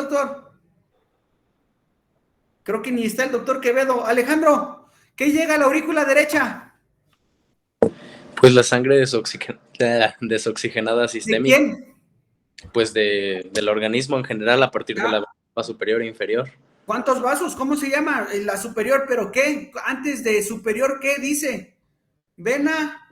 doctor? Creo que ni está el doctor Quevedo. Alejandro, ¿qué llega a la aurícula derecha? Pues la sangre desoxigenada ¿De sistémica, quién? pues del organismo en general a partir de la Ah, vena superior e inferior. ¿cuántos vasos? ¿Cómo se llama? La superior, ¿pero qué? Antes de superior, ¿qué dice? Vena,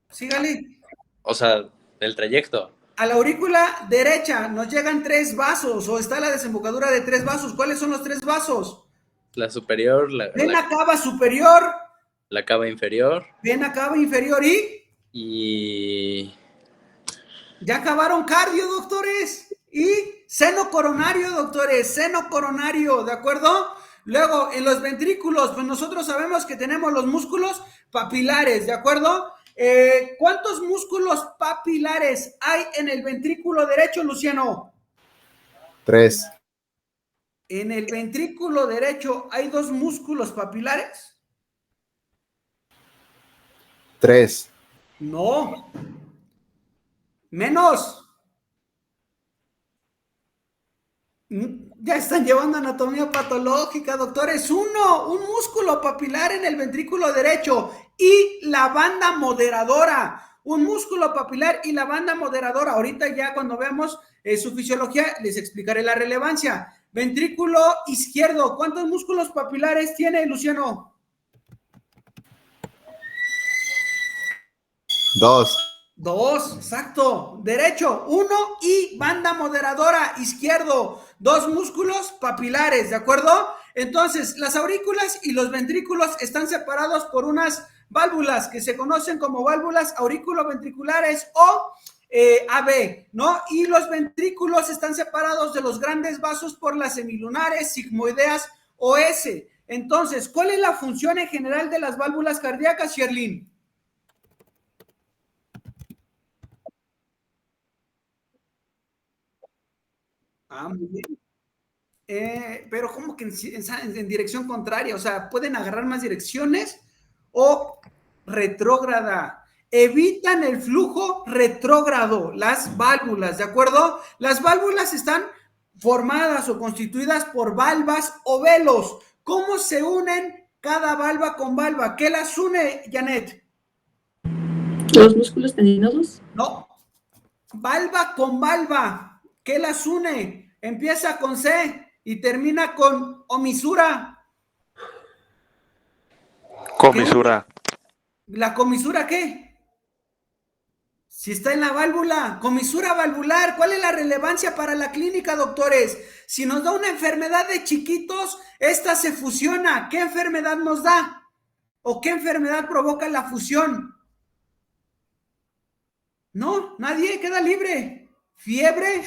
sígale. O sea, el trayecto. A la aurícula derecha nos llegan 3 vasos o está la desembocadura de 3 vasos. ¿Cuáles son los 3 vasos? La superior, Vena cava superior, la cava inferior vena cava inferior y... ya acabaron cardio, doctores. Y seno coronario, doctores, seno coronario, ¿de acuerdo? Luego, en los ventrículos, pues nosotros sabemos que tenemos los músculos papilares, ¿de acuerdo? ¿Cuántos músculos papilares hay en el ventrículo derecho, Luciano? 3. En el ventrículo derecho hay 2 músculos papilares. 3. No. Menos. Ya están llevando anatomía patológica, doctores. Un músculo papilar en el ventrículo derecho y la banda moderadora. Un músculo papilar y la banda moderadora. Ahorita ya cuando veamos su fisiología les explicaré la relevancia. Ventrículo izquierdo. ¿Cuántos músculos papilares tiene, Luciano? 2. 2, exacto. Derecho, 1 y banda moderadora, izquierdo. 2 músculos papilares, ¿de acuerdo? Entonces, las aurículas y los ventrículos están separados por unas válvulas que se conocen como válvulas auriculoventriculares o AB, ¿no? Y los ventrículos están separados de los grandes vasos por las semilunares, sigmoideas o S. Entonces, ¿cuál es la función en general de las válvulas cardíacas, Sherlyn? Muy bien. Pero como que en dirección contraria, o sea, pueden agarrar más direcciones o retrógrada. Evitan el flujo retrógrado, las válvulas, ¿de acuerdo? Las válvulas están formadas o constituidas por valvas o velos. ¿Cómo se unen cada valva con valva? ¿Qué las une, Janet? ¿Los músculos tendinosos? No. Valva con valva. ¿Qué las une? Empieza con C y termina con omisura. Comisura. ¿La comisura qué? Si está en la válvula, comisura valvular. ¿Cuál es la relevancia para la clínica, doctores? Si nos da una enfermedad de chiquitos, esta se fusiona. ¿Qué enfermedad nos da? ¿O qué enfermedad provoca la fusión? No, nadie, queda libre. ¿Fiebre?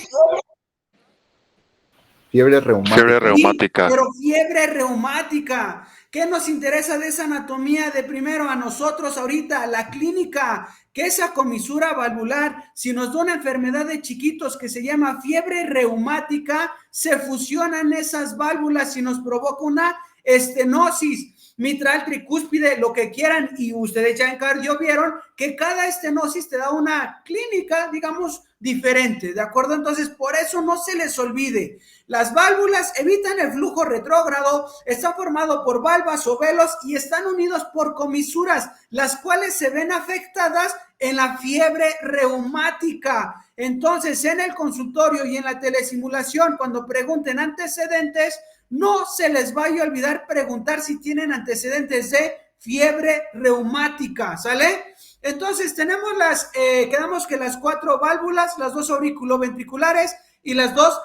Fiebre reumática. Fiebre reumática. Sí, pero fiebre reumática. ¿Qué nos interesa de esa anatomía de primero a nosotros ahorita? La clínica, que esa comisura valvular, si nos da una enfermedad de chiquitos que se llama fiebre reumática, se fusionan esas válvulas y nos provoca una estenosis mitral, tricúspide, lo que quieran, y ustedes ya en cardio vieron que cada estenosis te da una clínica, digamos, diferente, ¿de acuerdo? Entonces, por eso no se les olvide, las válvulas evitan el flujo retrógrado, están formados por valvas o velos y están unidos por comisuras, las cuales se ven afectadas en la fiebre reumática. Entonces, en el consultorio y en la telesimulación, cuando pregunten antecedentes, no se les vaya a olvidar preguntar si tienen antecedentes de fiebre reumática, ¿sale? Entonces tenemos quedamos que las 4 válvulas, las 2 auriculoventriculares y las 2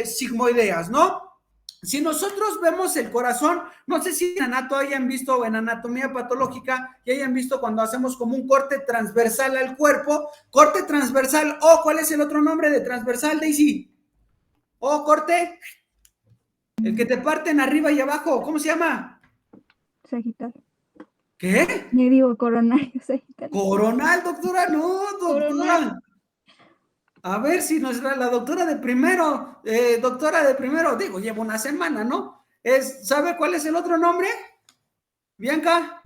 sigmoideas, ¿no? Si nosotros vemos el corazón, no sé si en anato hayan visto o en anatomía patológica y hayan visto cuando hacemos como un corte transversal al cuerpo, corte transversal, o ¿cuál es el otro nombre de transversal, Daisy? O corte, el que te parten arriba y abajo, ¿cómo se llama? Sagital. ¿Qué? Me digo coronario sagital. Coronal, doctora, no, doctora. Coronal. A ver si la doctora de primero, digo, lleva una semana, ¿no? ¿Sabe cuál es el otro nombre? Bianca.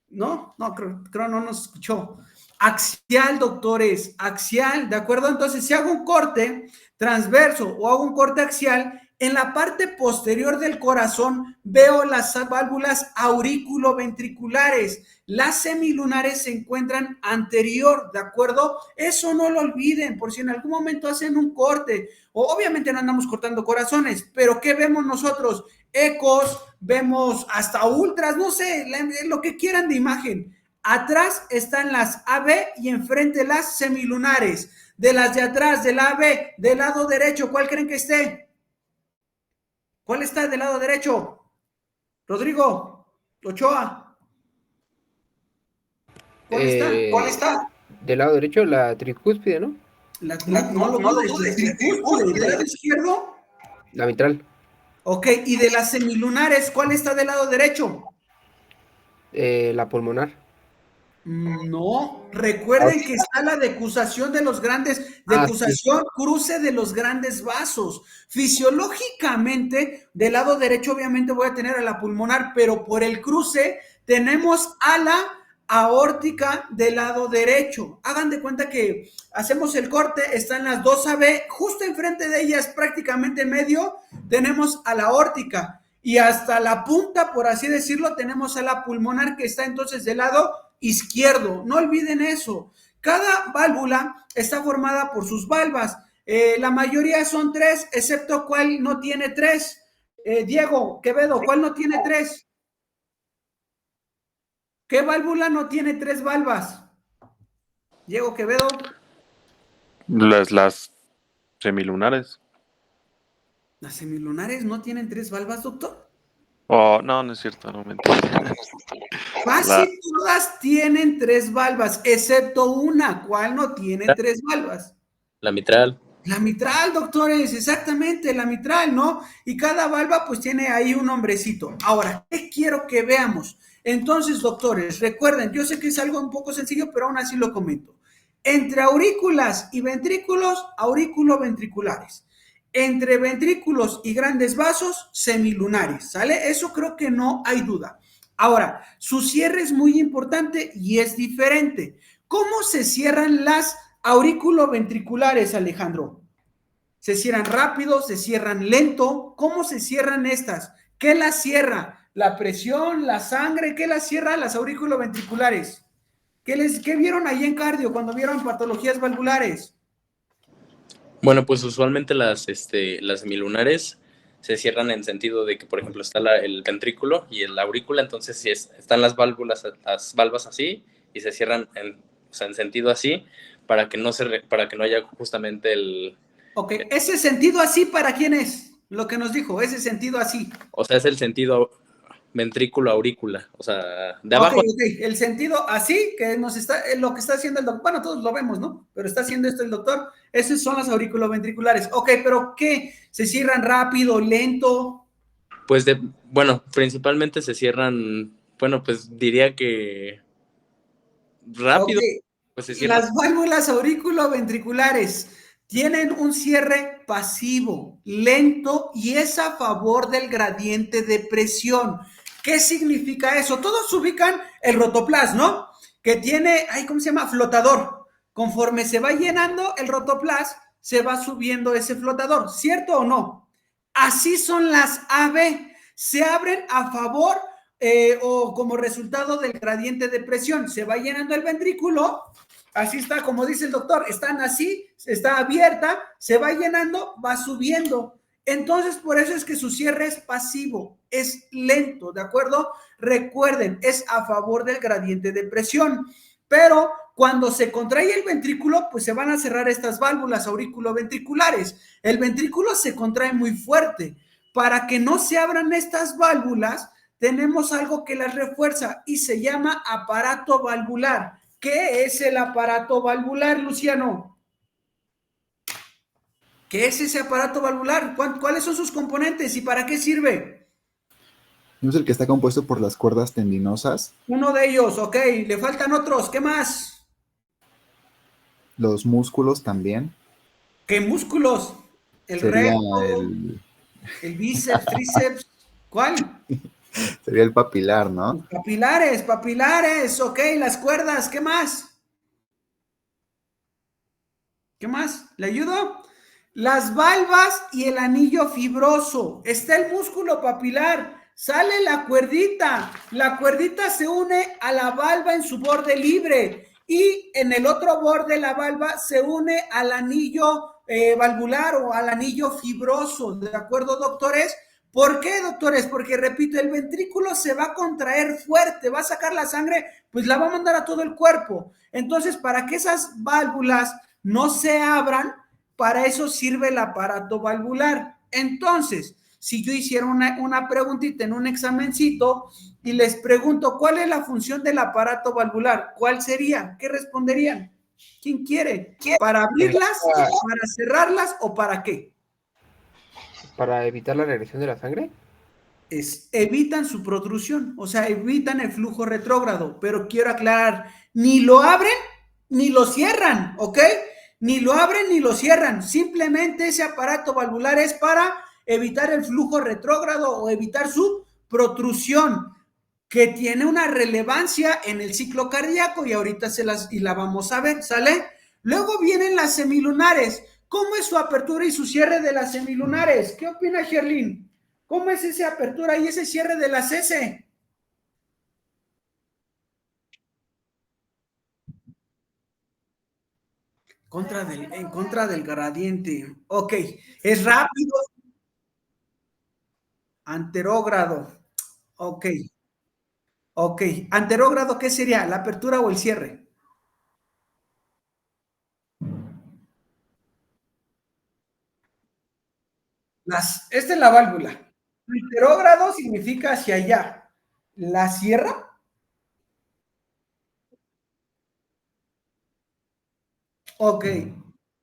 No, creo no nos escuchó. Axial, doctores, axial, ¿de acuerdo? Entonces, si hago un corte transverso o hago un corte axial, en la parte posterior del corazón veo las válvulas auriculoventriculares. Las semilunares se encuentran anterior, ¿de acuerdo? Eso no lo olviden, por si en algún momento hacen un corte, o obviamente no andamos cortando corazones, pero ¿qué vemos nosotros? Ecos, vemos hasta ultras, no sé, lo que quieran de imagen. Atrás están las AB y enfrente las semilunares. De las de atrás, del AB, del lado derecho, ¿cuál creen que esté? ¿Cuál está del lado derecho? Rodrigo, Ochoa. ¿Cuál está? ¿Cuál está? Del lado derecho, la tricúspide, ¿no? No lo dudes. ¿Del lado izquierdo? La mitral. Ok, y de las semilunares, ¿cuál está del lado derecho? La pulmonar. No, recuerden que está la decusación de los grandes, decusación, cruce de los grandes vasos. Fisiológicamente, del lado derecho obviamente voy a tener a la pulmonar, pero por el cruce tenemos a la aórtica del lado derecho. Hagan de cuenta que hacemos el corte, están las dos AB, justo enfrente de ellas, prácticamente en medio, tenemos a la aórtica. Y hasta la punta, por así decirlo, tenemos a la pulmonar que está entonces del lado izquierdo. No olviden eso. Cada válvula está formada por sus valvas. La mayoría son 3, excepto cuál no tiene 3. Diego, Quevedo, ¿cuál no tiene 3? ¿Qué válvula no tiene 3 valvas? Diego, Quevedo. Las semilunares. ¿Las semilunares no tienen 3 valvas, doctor? Oh, no es cierto, no me entiendo. Casi todas tienen 3 valvas, excepto una. ¿Cuál no tiene 3 valvas? La mitral. La mitral, doctores, exactamente, la mitral, ¿no? Y cada valva pues tiene ahí un nombrecito. Ahora, ¿qué quiero que veamos? Entonces, doctores, recuerden, yo sé que es algo un poco sencillo, pero aún así lo comento. Entre aurículas y ventrículos, auriculoventriculares. Entre ventrículos y grandes vasos, semilunares, ¿sale? Eso creo que no hay duda. Ahora, su cierre es muy importante y es diferente. ¿Cómo se cierran las auriculoventriculares, Alejandro? ¿Se cierran rápido? ¿Se cierran lento? ¿Cómo se cierran estas? ¿Qué las cierra? ¿La presión? ¿La sangre? ¿Qué las cierra las auriculoventriculares? ¿Qué vieron ahí en cardio cuando vieron patologías valvulares? Bueno, pues usualmente las semilunares se cierran en sentido de que, por ejemplo, está el ventrículo y la aurícula, entonces si están las valvas así y se cierran en sentido así para que no haya justamente el... Ok, ese sentido así, ¿para quién es? Lo que nos dijo, ese sentido así. O sea, es el sentido ventrículo-aurícula, o sea, de abajo. Ok, el sentido así, que lo que está haciendo el doctor, bueno, todos lo vemos, ¿no? Pero está haciendo esto el doctor, esas son las auriculoventriculares. Ok, pero ¿qué? ¿Se cierran rápido, lento? Pues bueno, principalmente se cierran, bueno, pues diría que rápido. Okay. Pues se cierran. Las válvulas auriculoventriculares tienen un cierre pasivo, lento y es a favor del gradiente de presión. ¿Qué significa eso? Todos ubican el rotoplas, ¿no? Que tiene, ¿cómo se llama? Flotador. Conforme se va llenando el rotoplas, se va subiendo ese flotador, ¿cierto o no? Así son las AB. Se abren a favor o como resultado del gradiente de presión. Se va llenando el ventrículo, así está, como dice el doctor, están así, está abierta, se va llenando, va subiendo. Entonces, por eso es que su cierre es pasivo, es lento, ¿de acuerdo? Recuerden, es a favor del gradiente de presión, pero cuando se contrae el ventrículo, pues se van a cerrar estas válvulas auriculoventriculares. El ventrículo se contrae muy fuerte. Para que no se abran estas válvulas, tenemos algo que las refuerza y se llama aparato valvular. ¿Qué es el aparato valvular, Luciano? ¿Qué es ese aparato valvular? ¿Cuáles son sus componentes y para qué sirve? ¿No es el que está compuesto por las cuerdas tendinosas? Uno de ellos, ok. Le faltan otros. ¿Qué más? Los músculos también. ¿Qué músculos? El Sería recto, el bíceps, tríceps. ¿Cuál? Sería el papilar, ¿no? Papilares, ok. Las cuerdas, ¿qué más? ¿Qué más? ¿Le ayudo? las valvas y el anillo fibroso. Está el músculo papilar, sale la cuerdita se une a la valva en su borde libre y en el otro borde de la valva se une al anillo valvular o al anillo fibroso, ¿de acuerdo, doctores? ¿Por qué, doctores? Porque, repito, el ventrículo se va a contraer fuerte, va a sacar la sangre, pues la va a mandar a todo el cuerpo. Entonces, para que esas válvulas no se abran, para eso sirve el aparato valvular. Entonces, si yo hiciera una preguntita en un examencito y les pregunto, ¿cuál es la función del aparato valvular? ¿Cuál sería? ¿Qué responderían? ¿Quién quiere? ¿Para abrirlas, para cerrarlas o para qué? ¿Para evitar la regresión de la sangre? Evitan su protrusión, o sea, evitan el flujo retrógrado, pero quiero aclarar, ni lo abren ni lo cierran, ¿ok? Ni lo abren ni lo cierran, simplemente ese aparato valvular es para evitar el flujo retrógrado o evitar su protrusión, que tiene una relevancia en el ciclo cardíaco y ahorita la vamos a ver, ¿sale? Luego vienen las semilunares. ¿Cómo es su apertura y su cierre de las semilunares? ¿Qué opina Gerlin? ¿Cómo es esa apertura y ese cierre de las S? En contra del gradiente. Ok, es rápido. Anterógrado. Ok. Ok. Anterógrado, ¿qué sería? ¿La apertura o el cierre? Esta es la válvula. Anterógrado significa hacia allá. ¿La cierra? Ok.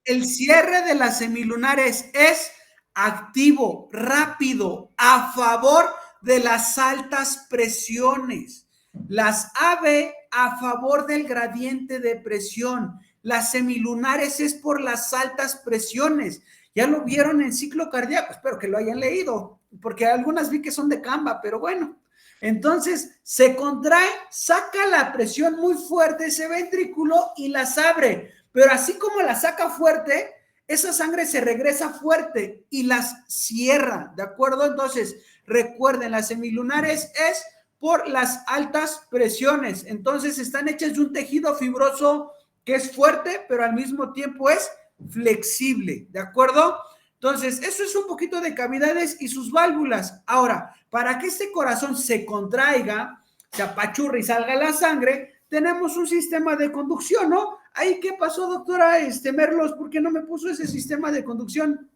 El cierre de las semilunares es activo, rápido, a favor de las altas presiones. Las AB a favor del gradiente de presión. Las semilunares es por las altas presiones. Ya lo vieron en ciclo cardíaco, espero que lo hayan leído, porque algunas vi que son de Canva, pero bueno. Entonces, se contrae, saca la presión muy fuerte ese ventrículo y las abre. Pero así como la saca fuerte, esa sangre se regresa fuerte y las cierra, ¿de acuerdo? Entonces, recuerden, las semilunares es por las altas presiones. Entonces, están hechas de un tejido fibroso que es fuerte, pero al mismo tiempo es flexible, ¿de acuerdo? Entonces, eso es un poquito de cavidades y sus válvulas. Ahora, para que este corazón se contraiga, se apachurre y salga la sangre, tenemos un sistema de conducción, ¿no? Ahí, ¿qué pasó, doctora Merlos? ¿Por qué no me puso ese sistema de conducción?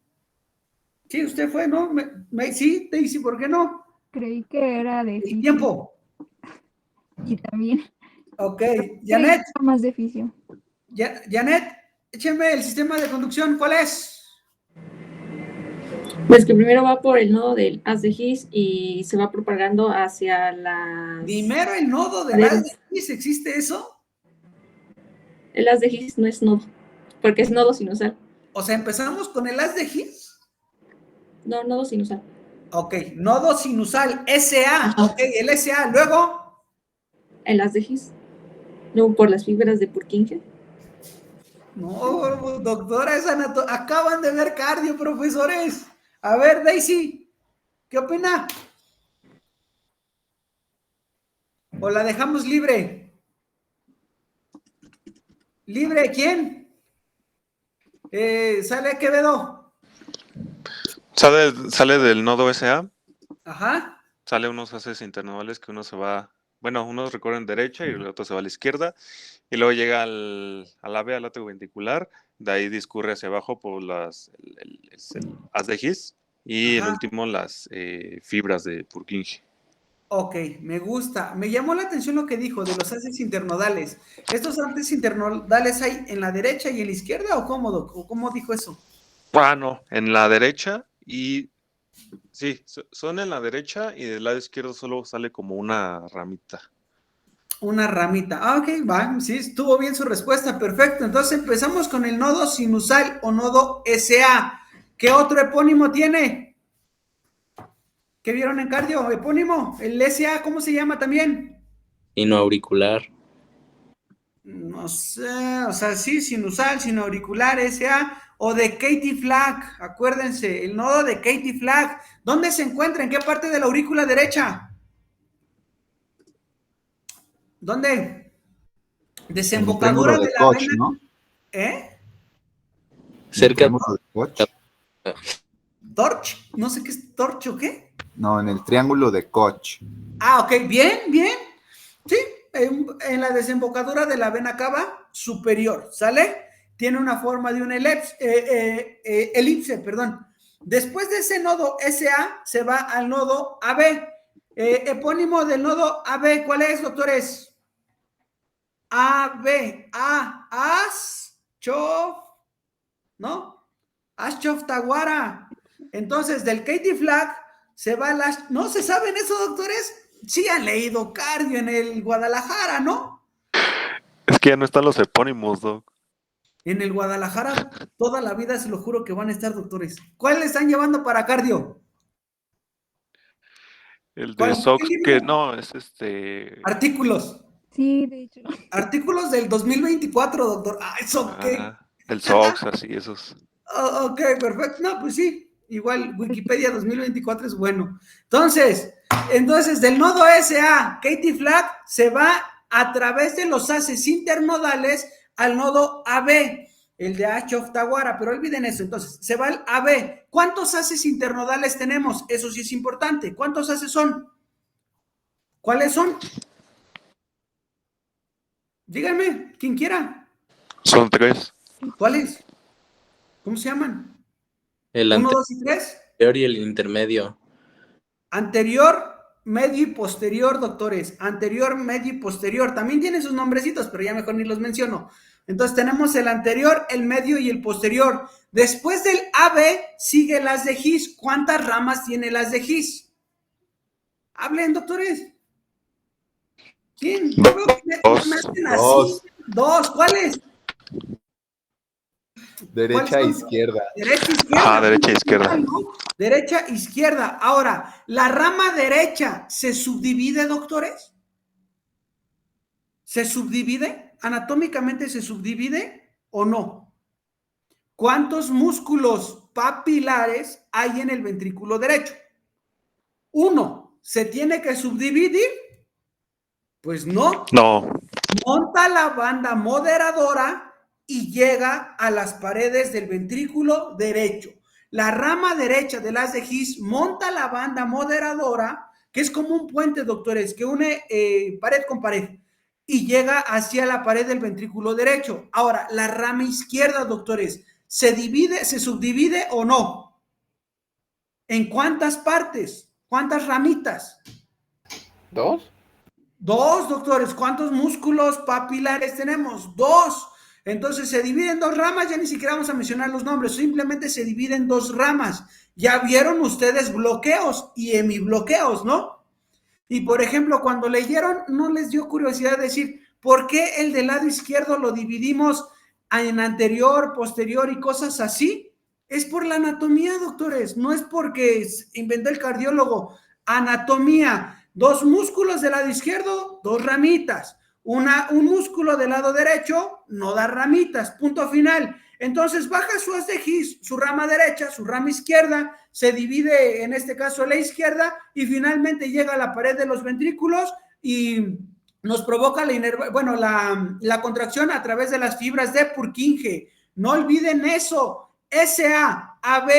Sí, usted fue, ¿no? Sí, Daisy, ¿por qué no? Creí que era de El tiempo. Y también. Ok, Janet. Más de fisio. Janet, écheme el sistema de conducción, ¿cuál es? Pues que primero va por el nodo del haz de His y se va propagando hacia las... Primero el nodo del haz de His, ¿existe eso? El haz de His no es nodo, porque es nodo sinusal. O sea, empezamos con el haz de His. No, nodo sinusal. Ok, nodo sinusal, SA. Ajá. Ok, el SA, luego. El haz de His. Luego por las fibras de Purkinje. No, doctora, acaban de ver cardio, profesores. A ver, Daisy, ¿qué opina? ¿O la dejamos libre? ¿Libre quién? ¿Sale Quevedo? Sale del nodo SA. Ajá. Sale unos haces internodales que uno se va, bueno, unos recorren derecha y el otro se va a la izquierda. Y luego llega al AV, al látigo ventricular. De ahí discurre hacia abajo por el haz de His. Y Ajá. el último, las fibras de Purkinje. Ok, me gusta. Me llamó la atención lo que dijo de los haces internodales. ¿Estos haces internodales hay en la derecha y en la izquierda o cómo, Doc? ¿O cómo dijo eso? Ah, no, en la derecha y... Sí, son en la derecha y del lado izquierdo solo sale como una ramita. Una ramita. Ah, ok, va. Sí, estuvo bien su respuesta. Perfecto. Entonces empezamos con el nodo sinusal o nodo SA. ¿Qué otro epónimo tiene? ¿Qué vieron en cardio? Epónimo. El SA, ¿cómo se llama también? Sinoauricular. No sé, o sea, sí, sinusal, sinoauricular, SA. o de Katie Flag. Acuérdense, el nodo de Katie Flag. ¿Dónde se encuentra? ¿En qué parte de la aurícula derecha? ¿Dónde? Desembocadura El de triángulo la Koch, vena. ¿no? ¿Eh? El Cerca triángulo de Koch. ¿Torch? No sé qué es torch o qué. No, en el triángulo de Koch. Ah, ok, bien, bien. Sí, en la desembocadura de la vena cava superior, ¿sale? Tiene una forma de un elipse, perdón. Después de ese nodo SA, se va al nodo AB. Epónimo del nodo AB, ¿cuál es, doctores? AB, Aschof, ¿no? Aschof Taguara. Entonces, del Katie Flag se va las... ¿No se saben eso, doctores? Sí han leído cardio en el Guadalajara, ¿no? Es que ya no están los epónimos, Doc. En el Guadalajara toda la vida, se lo juro que van a estar, doctores. ¿Cuál le están llevando para cardio? El de ¿Cuál? ¿Qué Sox, que libro? no, es Artículos. Sí, de hecho. Artículos del 2024, doctor. Ah, ¿eso qué? el Sox, así, esos. Oh, ok, perfecto. No, pues sí. Igual Wikipedia 2024 es bueno. Entonces, del nodo SA, Katie Flag se va a través de los haces internodales al nodo AB, el de Aschof Taguara, pero olviden eso. Entonces, se va al AB. ¿Cuántos haces internodales tenemos? Eso sí es importante. ¿Cuántos haces son? ¿Cuáles son? Díganme, quien quiera. Son 3. ¿Cuáles? ¿Cómo se llaman? el 1, 2 y 3. anterior y el intermedio. Anterior, medio y posterior, doctores. Anterior, medio y posterior. También tienen sus nombrecitos, pero ya mejor ni los menciono. Entonces tenemos el anterior, el medio y el posterior. Después del AB sigue el haz de His. ¿Cuántas ramas tiene el haz de His? Hablen, doctores. ¿Quién? Yo veo que me hacen así. Dos. Dos. ¿Cuáles? Derecha e ¿Cuáles son? izquierda. Derecha, izquierda. Derecha, izquierda. ¿No? Derecha, izquierda. Ahora, ¿la rama derecha se subdivide, doctores? ¿Se subdivide? ¿Anatómicamente se subdivide o no? ¿Cuántos músculos papilares hay en el ventrículo derecho? 1. ¿Se tiene que subdividir? Pues no. No. Monta la banda moderadora y llega a las paredes del ventrículo derecho. La rama derecha del haz de His monta la banda moderadora, que es como un puente, doctores, que une pared con pared, y llega hacia la pared del ventrículo derecho. Ahora, la rama izquierda, doctores, ¿se divide, se subdivide o no? ¿En cuántas partes? ¿Cuántas ramitas? ¿2? 2, doctores. ¿Cuántos músculos papilares tenemos? 2. Entonces se divide en 2 ramas, ya ni siquiera vamos a mencionar los nombres, simplemente se divide en 2 ramas. Ya vieron ustedes bloqueos y hemibloqueos, ¿no? Y por ejemplo, cuando leyeron, ¿no les dio curiosidad decir por qué el del lado izquierdo lo dividimos en anterior, posterior y cosas así? Es por la anatomía, doctores, no es porque inventó el cardiólogo. Anatomía. 2 músculos del lado izquierdo, 2 ramitas. Un músculo del lado derecho no da ramitas, punto final. Entonces baja su haz de His, su rama derecha, su rama izquierda, se divide en este caso la izquierda y finalmente llega a la pared de los ventrículos y nos provoca la contracción a través de las fibras de Purkinje. No olviden eso, SA, AB,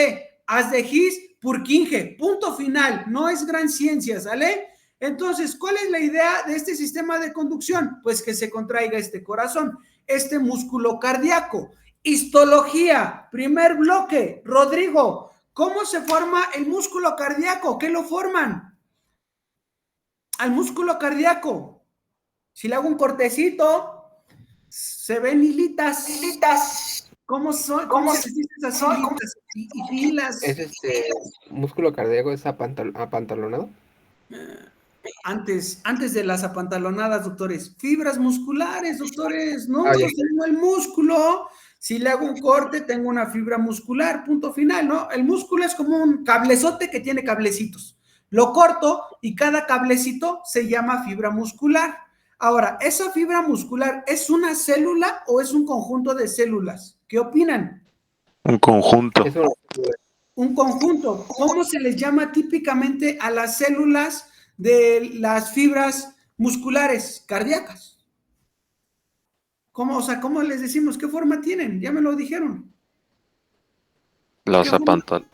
haz de His, Purkinje, punto final, no es gran ciencia, ¿sale? Entonces, ¿cuál es la idea de este sistema de conducción? Pues que se contraiga este corazón, este músculo cardíaco. Histología, primer bloque. Rodrigo, ¿cómo se forma el músculo cardíaco? ¿Qué lo forman? Al músculo cardíaco. Si le hago un cortecito, se ven hilitas. ¿Cómo son? ¿Cómo se dicen esas hilitas y filas? ¿Es músculo cardíaco es apantalonado? Antes de las apantalonadas, doctores. Fibras musculares, doctores. No, ya. tengo el músculo. Si le hago un corte, tengo una fibra muscular, punto final, ¿no? El músculo es como un cablezote que tiene cablecitos. Lo corto y cada cablecito se llama fibra muscular. Ahora, ¿esa fibra muscular es una célula o es un conjunto de células? ¿Qué opinan? Un conjunto. Es una- Un conjunto. ¿Cómo se les llama típicamente a las células de las fibras musculares cardíacas? ¿Cómo, o sea, cómo les decimos? ¿Qué forma tienen? Ya me lo dijeron. Las ¿Qué forma? apantal.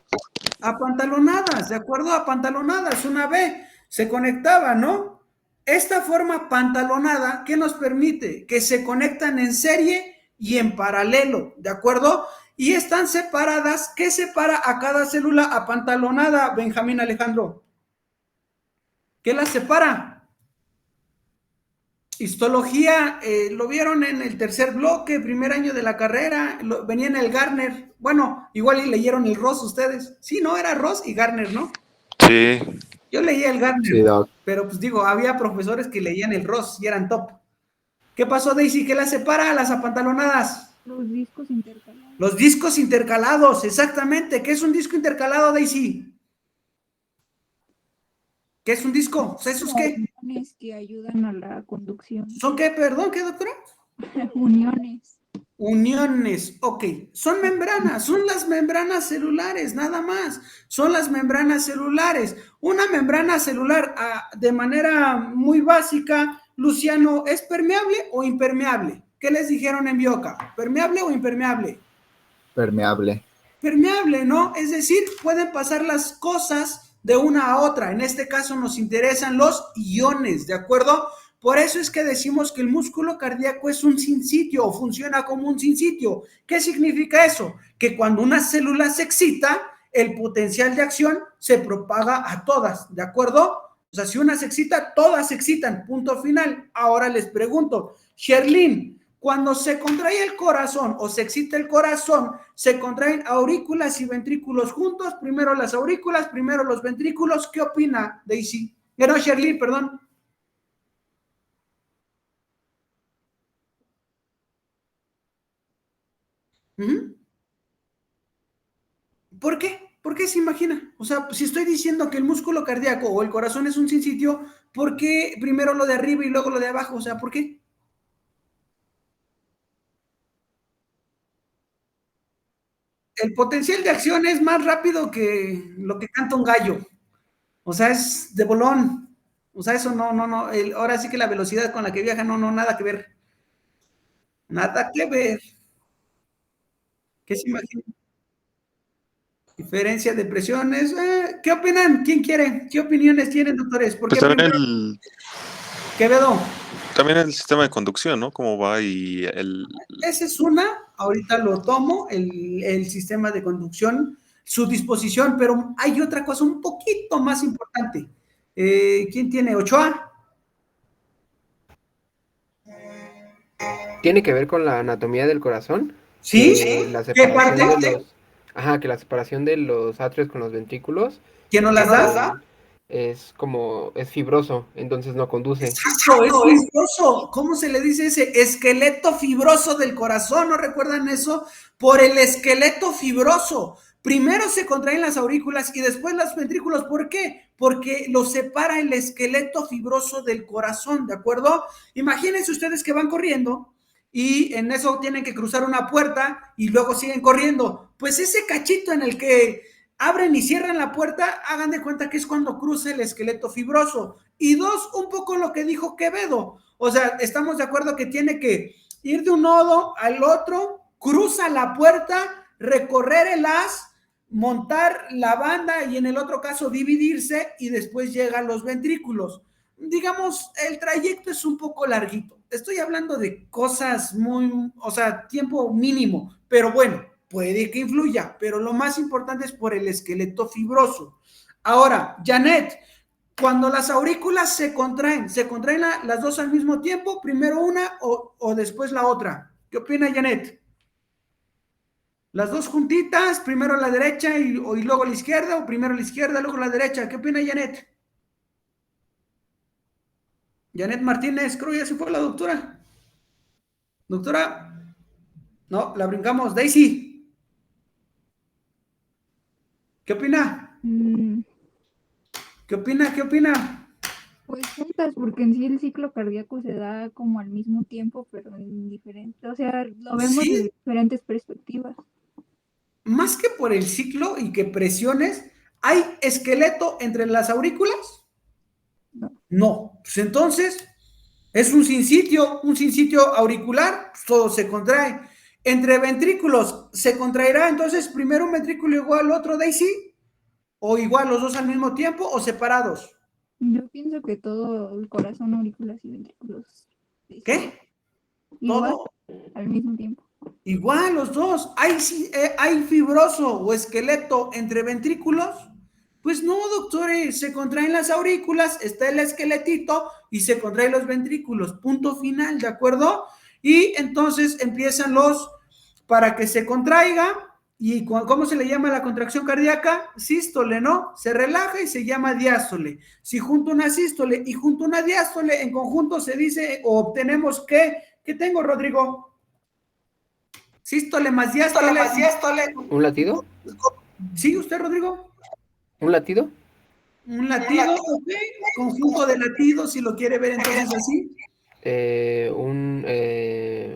Apantalonadas, ¿de acuerdo? Apantalonadas, una B, se conectaba, ¿no? Esta forma pantalonada, ¿qué nos permite? Que se conectan en serie y en paralelo, ¿de acuerdo? Y están separadas. ¿Qué separa a cada célula apantalonada, Benjamín Alejandro? ¿Qué las separa? Histología, lo vieron en el tercer bloque, primer año de la carrera, venía en el Garner. Bueno, igual y leyeron el Ross ustedes. Sí, no, era Ross y Garner, ¿no? Sí. Yo leía el Garner, Sí, Doc. pero pues digo, había profesores que leían el Ross y eran top. ¿Qué pasó, Daisy? ¿Qué las separa a las apantalonadas? Los discos intercalados. Los discos intercalados, exactamente. ¿Qué es un disco intercalado, Daisy? ¿Qué es un disco? ¿Esos qué? Uniones que ayudan a la conducción. ¿Son qué? Perdón, ¿qué, doctora? Uniones. Uniones, ok. Son membranas, son las membranas celulares, nada más. Son las membranas celulares. Una membrana celular, de manera muy básica, Luciano, ¿es permeable o impermeable? ¿Qué les dijeron en Bioca? ¿Permeable o impermeable? Permeable. Permeable, ¿no? Es decir, pueden pasar las cosas de una a otra. En este caso nos interesan los iones, ¿de acuerdo? Por eso es que decimos que el músculo cardíaco es un sinsitio o funciona como un sinsitio. ¿Qué significa eso? Que cuando una célula se excita, el potencial de acción se propaga a todas, ¿de acuerdo? O sea, si una se excita, todas se excitan, punto final. Ahora les pregunto, Sherlyn, cuando se contrae el corazón o se excita el corazón, se contraen aurículas y ventrículos juntos, primero las aurículas, primero los ventrículos. ¿Qué opina, Daisy? No, Sherlyn, perdón. ¿Por qué? ¿Por qué se imagina? O sea, si estoy diciendo que el músculo cardíaco o el corazón es un sinsitio, ¿por qué primero lo de arriba y luego lo de abajo? O sea, ¿por qué? El potencial de acción es más rápido que lo que canta un gallo. O sea, es de bolón. O sea, eso no. Ahora sí que la velocidad con la que viaja, no, nada que ver. Nada que ver. ¿Qué se imagina? Diferencia de presiones. ¿Qué opinan? ¿Quién quiere? ¿Qué opiniones tienen, doctores? ¿Por Pues qué también primero? Quevedo. también el sistema de conducción, ¿no? Cómo va y el... Esa es una, ahorita lo tomo, el sistema de conducción, su disposición, pero hay otra cosa un poquito más importante. ¿Quién tiene? ¿Ochoa? Tiene que ver con la anatomía del corazón. ¿Sí? Que la ¿Qué separación parte? de los... Ajá, que la separación de los atrios con los ventrículos ¿Quién no las da? es como... es fibroso, entonces no conduce. Exacto, es fibroso. ¿Cómo se le dice ese? Esqueleto fibroso del corazón, ¿no recuerdan eso? Por el esqueleto fibroso. Primero se contraen las aurículas y después los ventrículos. ¿Por qué? Porque los separa el esqueleto fibroso del corazón, ¿de acuerdo? Imagínense ustedes que van corriendo y en eso tienen que cruzar una puerta y luego siguen corriendo. Pues ese cachito en el que abren y cierran la puerta, hagan de cuenta que es cuando cruza el esqueleto fibroso. Y dos, un poco lo que dijo Quevedo. O sea, estamos de acuerdo que tiene que ir de un nodo al otro, cruza la puerta, recorrer el haz, montar la banda y en el otro caso dividirse y después llegan los ventrículos. Digamos, el trayecto es un poco larguito. Estoy hablando de cosas muy, o sea, tiempo mínimo, pero bueno, puede que influya, pero lo más importante es por el esqueleto fibroso. Ahora, Janet, cuando las aurículas se contraen las dos al mismo tiempo, primero una o después la otra. ¿Qué opina Janet? Las dos juntitas, primero la derecha y luego la izquierda, o primero la izquierda, luego la derecha. ¿Qué opina Janet? Janet Martínez, creo ya se fue la doctora. Doctora, no, la brincamos. Daisy, ¿qué opina? ¿Qué opina? ¿Qué opina? Pues juntas, porque en sí el ciclo cardíaco se da como al mismo tiempo, pero en diferente, o sea, lo vemos Sí, desde diferentes perspectivas. más que por el ciclo y que presiones, ¿hay esqueleto entre las aurículas? No. No. Pues entonces, es un sinsitio auricular, pues todo se contrae. Entre ventrículos, ¿se contraerá entonces primero un ventrículo igual al otro, Daisy? ¿O igual los dos al mismo tiempo o separados? Yo pienso que todo el corazón, aurículas y ventrículos. ¿Qué? Igual Todo al mismo tiempo. igual los dos. ¿Hay fibroso o esqueleto entre ventrículos? Pues no, doctores, se contraen las aurículas, está el esqueletito y se contraen los ventrículos. Punto final, ¿de acuerdo? Y entonces empiezan para que se contraiga. ¿Y cómo se le llama la contracción cardíaca? Sístole, ¿no? Se relaja y se llama diástole. Si junto una sístole y junto una diástole, en conjunto se dice o obtenemos ¿qué tengo, Rodrigo? Sístole más diástole. ¿Un latido? ¿Sí, usted, Rodrigo? ¿Un latido? Un latido, ok. Conjunto de latidos, si lo quiere ver entonces así.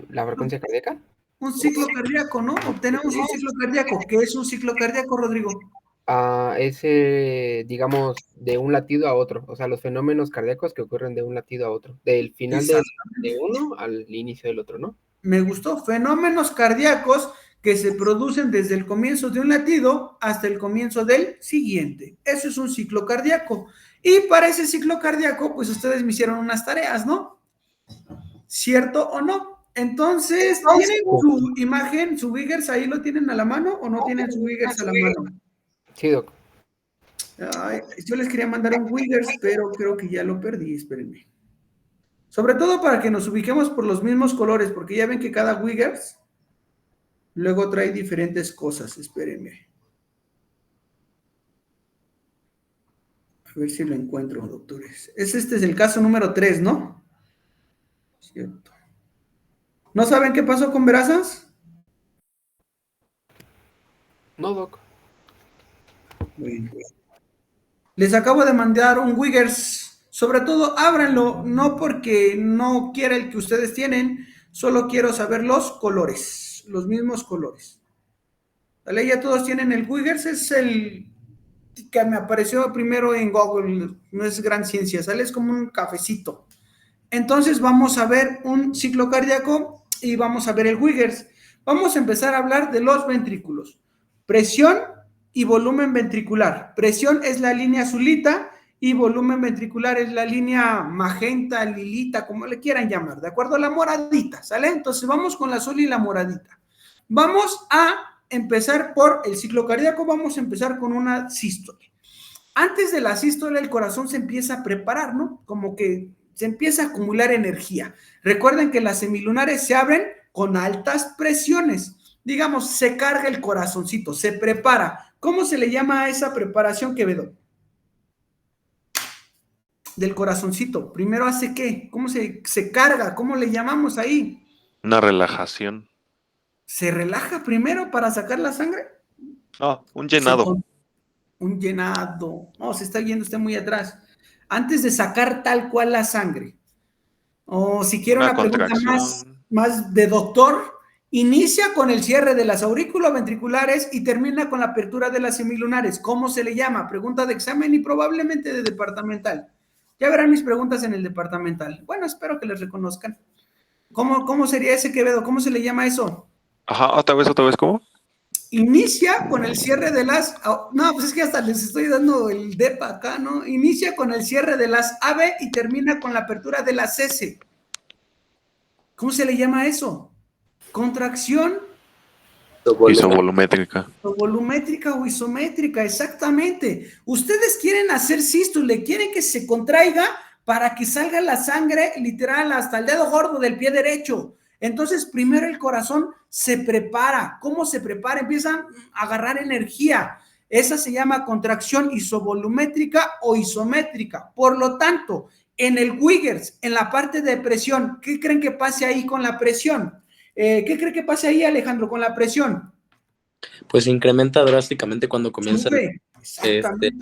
¿La frecuencia cardíaca? Un ciclo cardíaco, ¿no? Obtenemos un ciclo cardíaco. ¿Qué es un ciclo cardíaco, Rodrigo? Digamos, de un latido a otro. O sea, los fenómenos cardíacos que ocurren de un latido a otro. Del final de uno al inicio del otro, ¿no? Me gustó. Fenómenos cardíacos que se producen desde el comienzo de un latido hasta el comienzo del siguiente. Eso es un ciclo cardíaco. Y para ese ciclo cardíaco, pues ustedes me hicieron unas tareas, ¿no? ¿Cierto o no? Entonces, ¿tienen su imagen, su Wiggers, ahí lo tienen a la mano o no tienen su Wiggers a la mano? Sí, doc. Ay, yo les quería mandar un Wiggers, pero creo que ya lo perdí, espérenme. Sobre todo para que nos ubiquemos por los mismos colores, porque ya ven que cada Wiggers luego trae diferentes cosas, espérenme. A ver si lo encuentro, doctores. Este es el caso número 3, ¿no? Cierto. ¿No saben qué pasó con Verazas? No, doc. Bueno. Les acabo de mandar un Wiggers. Sobre todo, ábranlo, no porque no quiera el que ustedes tienen, solo quiero saber los colores, los mismos colores. ¿Vale? Ya todos tienen el Wiggers, es el que me apareció primero en Google, no es gran ciencia, ¿sale? Es como un cafecito. Entonces vamos a ver un ciclo cardíaco y vamos a ver el Wiggers. Vamos a empezar a hablar de los ventrículos. Presión y volumen ventricular. Presión es la línea azulita y volumen ventricular es la línea magenta, lilita, como le quieran llamar, ¿de acuerdo? La moradita, ¿sale? Entonces vamos con la azul y la moradita. Vamos a empezar por el ciclo cardíaco, vamos a empezar con una sístole. Antes de la sístole el corazón se empieza a preparar, ¿no? Como que se empieza a acumular energía. Recuerden que las semilunares se abren con altas presiones. Digamos, se carga el corazoncito, se prepara. ¿Cómo se le llama a esa preparación, Quevedo? Del corazoncito. Primero hace ¿qué? ¿Cómo se carga? ¿Cómo le llamamos ahí? Una relajación. ¿Se relaja primero para sacar la sangre? No, un llenado. Un llenado. No, se está viendo usted muy atrás. Antes de sacar tal cual la sangre. O si quiere una pregunta más de doctor, inicia con el cierre de las auriculoventriculares y termina con la apertura de las semilunares. ¿Cómo se le llama? Pregunta de examen y probablemente de departamental. Ya verán mis preguntas en el departamental. Bueno, espero que les reconozcan. ¿Cómo sería ese, Quevedo? ¿Cómo se le llama eso? Ajá, otra vez, ¿cómo? Inicia con el cierre de las... No, pues es que hasta les estoy dando el DEPA acá, ¿no? Inicia con el cierre de las AB y termina con la apertura de las S. ¿Cómo se le llama eso? Contracción Isovolumétrica. volumétrica o isométrica, exactamente. Ustedes quieren hacer sístole, quieren que se contraiga para que salga la sangre literal hasta el dedo gordo del pie derecho. Entonces, primero el corazón se prepara. ¿Cómo se prepara? Empiezan a agarrar energía. Esa se llama contracción isovolumétrica o isométrica. Por lo tanto, en el Wiggers, en la parte de presión, ¿qué creen que pase ahí con la presión? ¿Qué cree que pase ahí, Alejandro, con la presión? Pues se incrementa drásticamente cuando comienza Exactamente.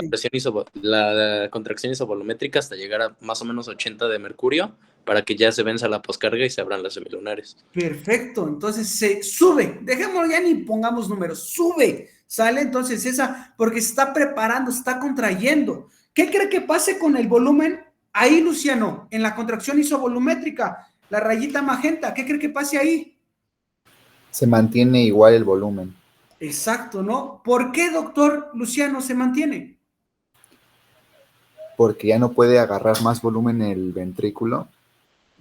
la contracción isovolumétrica hasta llegar a más o menos 80 de mercurio, para que ya se venza la poscarga y se abran las semilunares. Perfecto, entonces se sube, dejémoslo ya ni pongamos números, sube, sale entonces esa, porque se está preparando, se está contrayendo. ¿Qué cree que pase con el volumen? Ahí, Luciano, en la contracción isovolumétrica, la rayita magenta, ¿qué cree que pase ahí? Se mantiene igual el volumen. Exacto, ¿no? ¿Por qué, doctor Luciano, se mantiene? Porque ya no puede agarrar más volumen el ventrículo.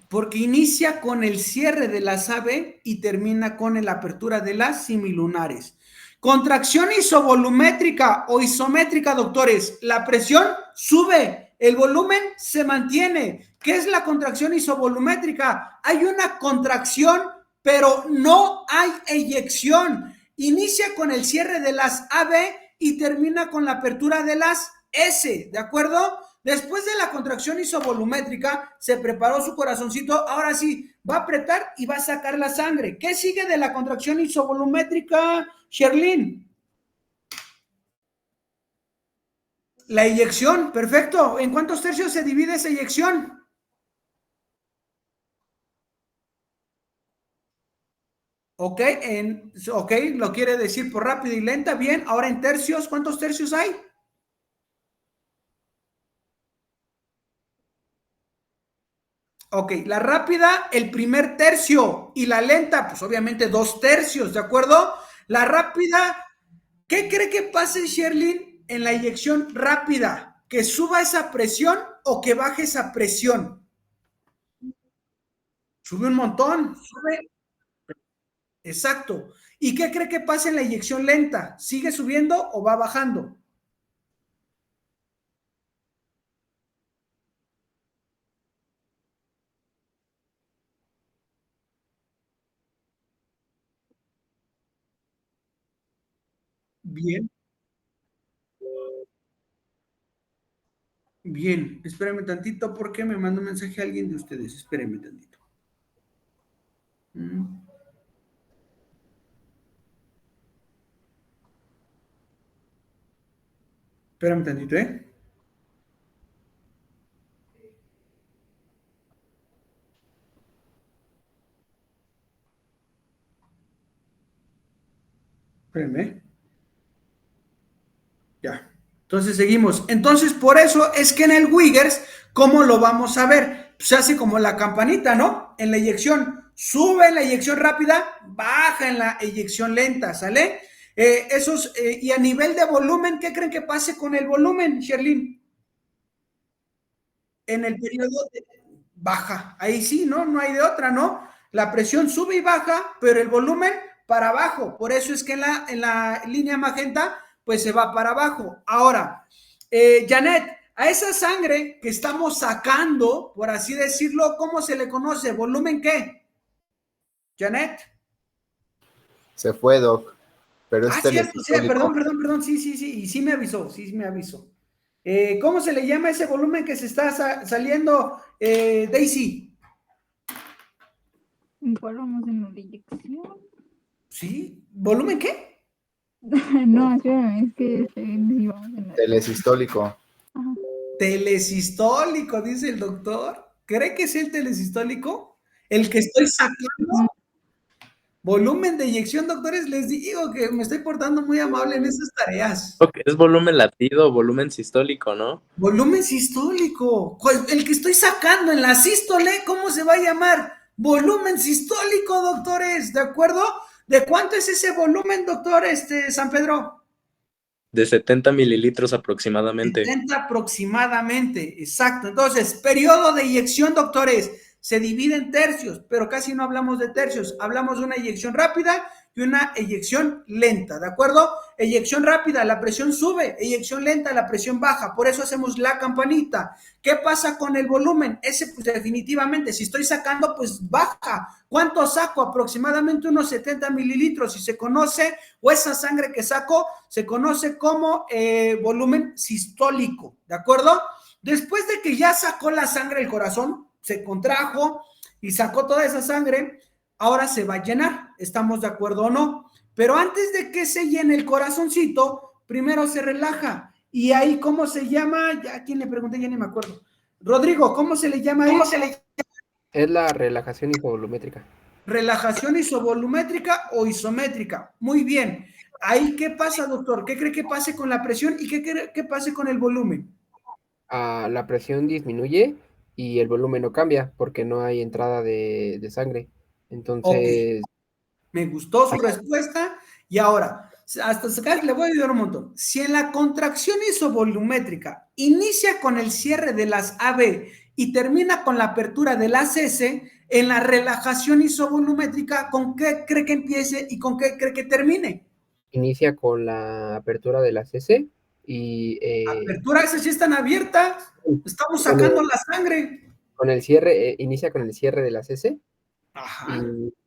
Porque inicia con el cierre de las AB y termina con la apertura de las semilunares. Contracción isovolumétrica o isométrica, doctores. La presión sube, el volumen se mantiene. ¿Qué es la contracción isovolumétrica? Hay una contracción, pero no hay eyección. Inicia con el cierre de las AB y termina con la apertura de las S, ¿de acuerdo? Después de la contracción isovolumétrica, se preparó su corazoncito, ahora sí, va a apretar y va a sacar la sangre. ¿Qué sigue de la contracción isovolumétrica, Sherlyn? La eyección, perfecto. ¿En cuántos tercios se divide esa eyección? Ok, lo quiere decir por rápida y lenta, bien. Ahora en tercios, ¿cuántos tercios hay? Ok, la rápida, el primer tercio, y la lenta, pues obviamente 2 tercios, ¿de acuerdo? La rápida, ¿qué cree que pase, Sherlyn, en la eyección rápida? ¿Que suba esa presión o que baje esa presión? Sube un montón, sube. Exacto. ¿Y qué cree que pasa en la eyección lenta? ¿Sigue subiendo o va bajando? Bien. Bien, espérenme tantito porque me manda un mensaje a alguien de ustedes. Espérenme tantito. Espérame tantito, ¿eh? Espérenme. Ya. Entonces seguimos. Entonces, por eso es que en el Wiggers, ¿cómo lo vamos a ver? Se hace como la campanita, ¿no? En la eyección, sube en la eyección rápida, baja en la eyección lenta, ¿sale? Y a nivel de volumen, ¿qué creen que pase con el volumen, Sherlyn? En el periodo baja. Ahí sí, ¿no? No hay de otra, ¿no? La presión sube y baja, pero el volumen para abajo. Por eso es que en la línea magenta, pues se va para abajo. Ahora, Janet, a esa sangre que estamos sacando, por así decirlo, ¿cómo se le conoce? ¿Volumen qué? Janet. Se fue, Doc. Pero es Cierto, sí, telesistólico. perdón, sí, y sí me avisó. ¿Cómo se le llama ese volumen que se está saliendo, Daisy? ¿En cuál vamos en la eyección? ¿Sí? ¿Volumen qué? No, espérame, es que sí vamos en la... Telesistólico. Ajá. Telesistólico, dice el doctor. ¿Cree que es el telesistólico? El que estoy sacando. Volumen de eyección, doctores, les digo que me estoy portando muy amable en esas tareas. Okay, es volumen latido, volumen sistólico, ¿no? Volumen sistólico. El que estoy sacando en la sístole, ¿cómo se va a llamar? Volumen sistólico, doctores, ¿de acuerdo? ¿De cuánto es ese volumen, doctor San Pedro? De 70 mililitros aproximadamente. 70 aproximadamente, exacto. Entonces, periodo de eyección, doctores, se divide en tercios, pero casi no hablamos de tercios. Hablamos de una eyección rápida y una eyección lenta, ¿de acuerdo? Eyección rápida, la presión sube. Eyección lenta, la presión baja. Por eso hacemos la campanita. ¿Qué pasa con el volumen? Ese, pues, definitivamente, si estoy sacando, pues baja. ¿Cuánto saco? Aproximadamente unos 70 mililitros. Si se conoce, o esa sangre que saco, se conoce como volumen sistólico, ¿de acuerdo? Después de que ya sacó la sangre del corazón, se contrajo y sacó toda esa sangre, ahora se va a llenar, ¿estamos de acuerdo o no? Pero antes de que se llene el corazoncito, primero se relaja. Y ahí, ¿cómo se llama? Ya, ¿quién le pregunté? Ya ni me acuerdo. Rodrigo, ¿cómo se le llama ahí? Es la relajación hipovolumétrica. Relajación isovolumétrica o isométrica. Muy bien. Ahí, ¿qué pasa, doctor? ¿Qué cree que pase con la presión y qué cree que pase con el volumen? La presión disminuye y el volumen no cambia porque no hay entrada de sangre. Ok, Entonces, me gustó su respuesta. Y ahora, hasta acá le voy a ayudar un montón. Si en la contracción isovolumétrica inicia con el cierre de las AB y termina con la apertura del ACS, en la relajación isovolumétrica, ¿con qué cree que empiece y con qué cree que termine? inicia con la apertura de la CC y Apertura, esas sí están abiertas. Estamos con el, sacando la sangre. con el cierre, inicia con el cierre de la CC Ajá.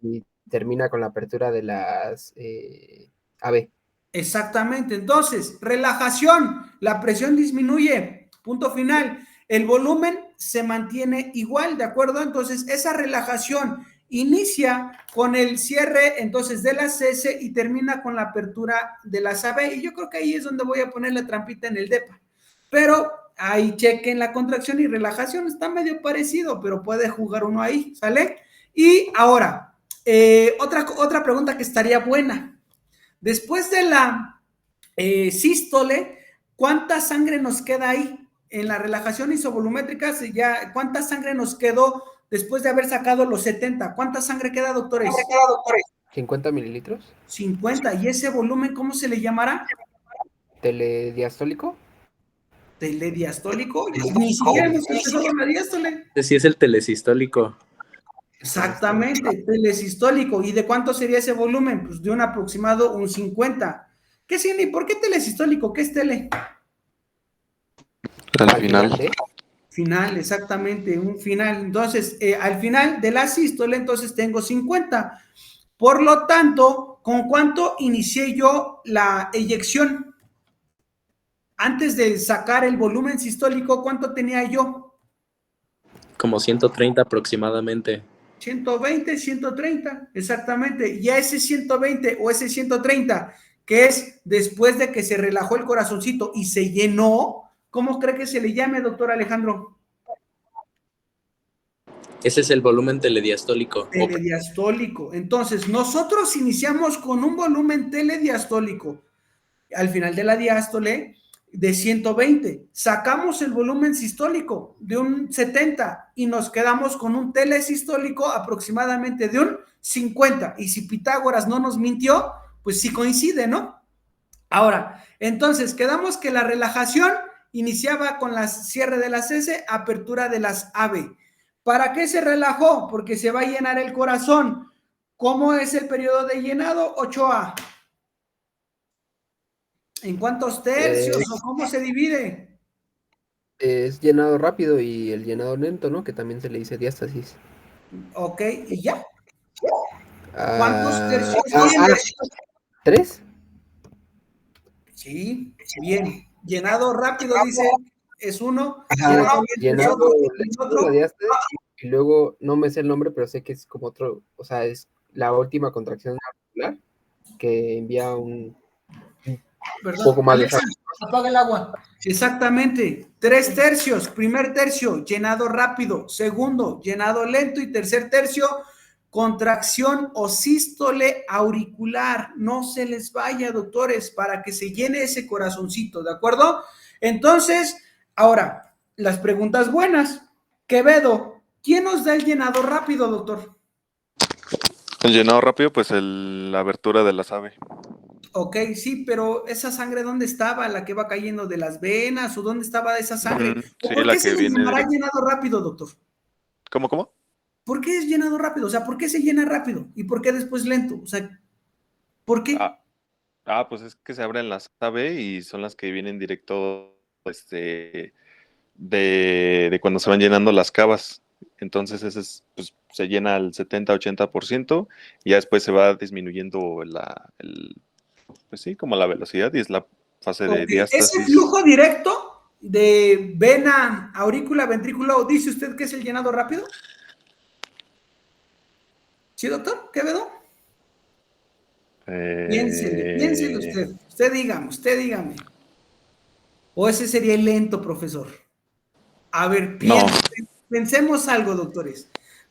y termina con la apertura de las AB. Exactamente. Entonces, relajación, la presión disminuye, punto final. El volumen se mantiene igual, ¿de acuerdo? Entonces, esa relajación inicia con el cierre, entonces, de la CS y termina con la apertura de las AB. Y yo creo que ahí es donde voy a poner la trampita en el DEPA. Pero ahí chequen la contracción y relajación, está medio parecido, pero puede jugar uno ahí, ¿sale? Y ahora, otra pregunta que estaría buena. Después de la sístole, ¿cuánta sangre nos queda ahí? En la relajación isovolumétrica, ¿cuánta sangre nos quedó después de haber sacado los 70? ¿Cuánta sangre queda, doctores? 50 mililitros. 50. ¿Y ese volumen cómo se le llamará? Telediastólico. ¿Telediastólico? Ni siquiera hemos empezado la diástole. Sí, es el telesistólico. Exactamente, telesistólico. ¿Y de cuánto sería ese volumen? Pues de un aproximado, un 50. ¿Qué significa? ¿Por qué telesistólico? ¿Qué es tele? Al final. Final, exactamente, un final. Entonces, al final de la sístole, entonces tengo 50. Por lo tanto, ¿con cuánto inicié yo la eyección? Antes de sacar el volumen sistólico, ¿cuánto tenía yo? Como 130 aproximadamente. 120, 130, exactamente. Y a ese 120 o ese 130, que es después de que se relajó el corazoncito y se llenó, ¿cómo cree que se le llame, doctor Alejandro? Ese es el volumen telediastólico. Telediastólico. Entonces, nosotros iniciamos con un volumen telediastólico al final de la diástole de 120. Sacamos el volumen sistólico de un 70 y nos quedamos con un telesistólico aproximadamente de un 50. Y si Pitágoras no nos mintió, pues sí coincide, ¿no? Ahora, entonces, quedamos que la relajación iniciaba con la cierre de las S, apertura de las AB. ¿Para qué se relajó? Porque se va a llenar el corazón. ¿Cómo es el periodo de llenado? 8A. ¿En cuántos tercios o cómo se divide? Es llenado rápido y el llenado lento, ¿no? Que también se le dice diástasis. Ok, y ya. ¿Cuántos tercios tiene? 3. Sí, bien. Llenado rápido, dice, es uno. Llenado Es otro. la diástasis y luego no me sé el nombre, pero sé que es como otro, o sea, es la última contracción auricular que envía un poco más de sangre. Apaga el agua. Exactamente. 3 tercios. Primer tercio, llenado rápido. Segundo, llenado lento. Y tercer tercio, contracción o sístole auricular. No se les vaya, doctores, para que se llene ese corazoncito, ¿de acuerdo? Entonces, ahora, las preguntas buenas. Quevedo, ¿quién nos da el llenado rápido, doctor? El llenado rápido, pues la abertura de las AB. Ok, sí, pero esa sangre, ¿dónde estaba? ¿La que va cayendo de las venas? ¿O dónde estaba esa sangre? Sí, ¿Por la qué que se le viene llamará llenado rápido, doctor? ¿Cómo? ¿Por qué es llenado rápido? O sea, ¿por qué se llena rápido? ¿Y por qué después lento? O sea, ¿por qué? Pues es que se abren las AB y son las que vienen directo de cuando se van llenando las cavas. Entonces ese pues, se llena al 70-80% y ya después se va disminuyendo pues sí, como la velocidad y es la fase de diástasis. ¿Ese flujo directo de vena, aurícula, ventrículo, dice usted que es el llenado rápido? ¿Sí, doctor? ¿Quevedo? Piénsele usted. Usted dígame. ¿O ese sería el lento, profesor? A ver, pensemos algo, doctores.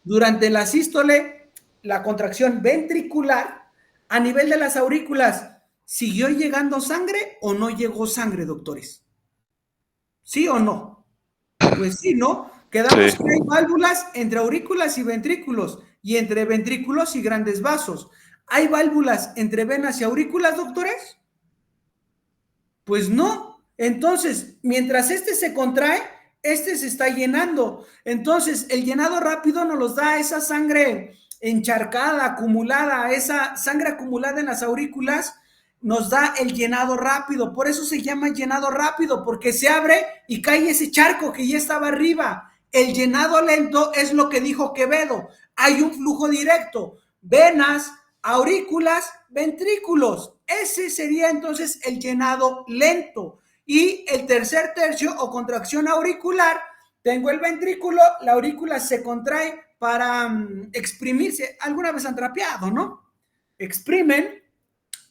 Durante la sístole, la contracción ventricular, a nivel de las aurículas, ¿siguió llegando sangre o no llegó sangre, doctores? ¿Sí o no? Pues sí, ¿no? Quedamos Sí. que hay válvulas entre aurículas y ventrículos, y entre ventrículos y grandes vasos. ¿Hay válvulas entre venas y aurículas, doctores? Pues no. Entonces, mientras este se contrae, este se está llenando. Entonces, el llenado rápido nos los da esa sangre encharcada, acumulada, esa sangre acumulada en las aurículas, nos da el llenado rápido. Por eso se llama llenado rápido, porque se abre y cae ese charco que ya estaba arriba. El llenado lento es lo que dijo Quevedo. Hay un flujo directo. Venas, aurículas, ventrículos. Ese sería entonces el llenado lento. Y el tercer tercio o contracción auricular, tengo el ventrículo, la aurícula se contrae para exprimirse. Alguna vez han trapeado, ¿no? Exprimen,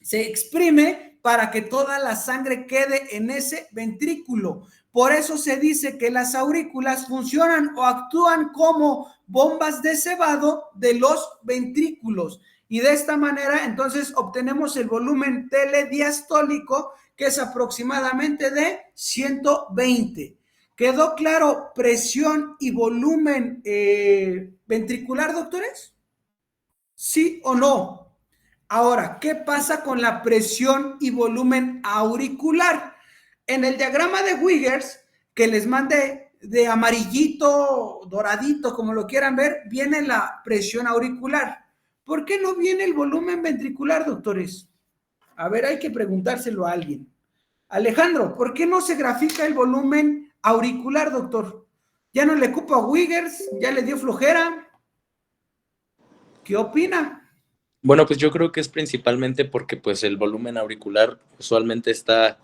se exprime para que toda la sangre quede en ese ventrículo. Por eso se dice que las aurículas funcionan o actúan como bombas de cebado de los ventrículos. Y de esta manera, entonces, obtenemos el volumen telediastólico, que es aproximadamente de 120. ¿Quedó claro presión y volumen ventricular, doctores? ¿Sí o no? Ahora, ¿qué pasa con la presión y volumen auricular? En el diagrama de Wiggers, que les mandé de amarillito, doradito, como lo quieran ver, viene la presión auricular. ¿Por qué no viene el volumen ventricular, doctores? A ver, hay que preguntárselo a alguien. Alejandro, ¿por qué no se grafica el volumen auricular, doctor? ¿Ya no le cupo a Wiggers? ¿Ya le dio flojera? ¿Qué opina? Bueno, pues yo creo que es principalmente porque pues el volumen auricular usualmente está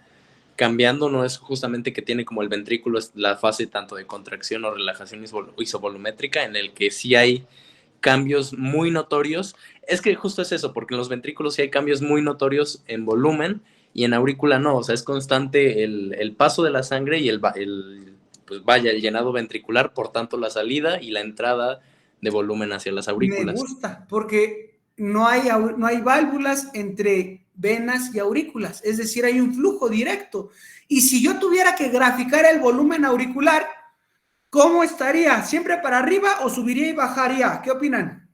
cambiando, no es justamente que tiene como el ventrículo la fase tanto de contracción o relajación isovolumétrica, en el que sí hay cambios muy notorios. Es que justo es eso, porque en los ventrículos sí hay cambios muy notorios en volumen y en aurícula no, o sea, es constante el paso de la sangre y pues vaya, el llenado ventricular, por tanto la salida y la entrada de volumen hacia las aurículas. Me gusta, porque no hay válvulas entre venas y aurículas, es decir, hay un flujo directo. Y si yo tuviera que graficar el volumen auricular, ¿cómo estaría? ¿Siempre para arriba o subiría y bajaría? ¿Qué opinan?